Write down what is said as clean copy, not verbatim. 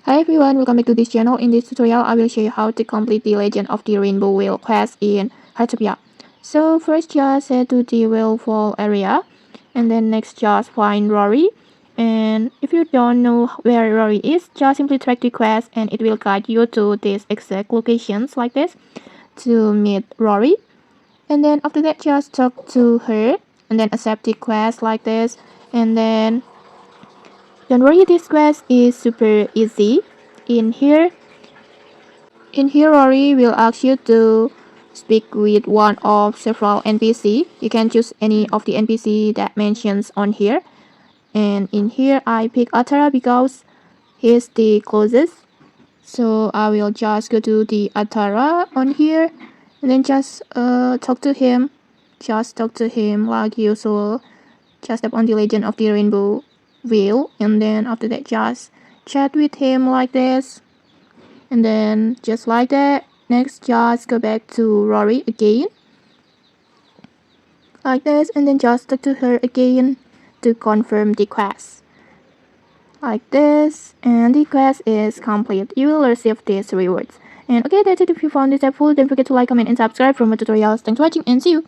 Hi everyone, welcome back to this channel. In this tutorial, I will show you how to complete the Legend of the Rainbow Whale quest in Heartopia. So first just head to the Whalefall area, and then next just find Rory. And if you don't know where Rory is, just simply track the quest and it will guide you to these exact locations like this to meet Rory. And then after that just talk to her and then accept the quest like this. And then don't worry, this quest is super easy. In here, Rory will ask you to speak with one of several NPC. You can choose any of the NPC that mentions on here. And in here, I pick Atara because he's the closest. So I will just go to the Atara on here and then just talk to him. Just talk to him like usual. Just tap on the Legend of the Rainbow wheel, and then after that just chat with him like this. And then just like that, next just go back to Rory again like this, and then just talk to her again to confirm the quest like this, and the quest is complete. You will receive these rewards. And okay, that's it. If you found this helpful, don't forget to like, comment and subscribe for more tutorials. Thanks for watching and see you.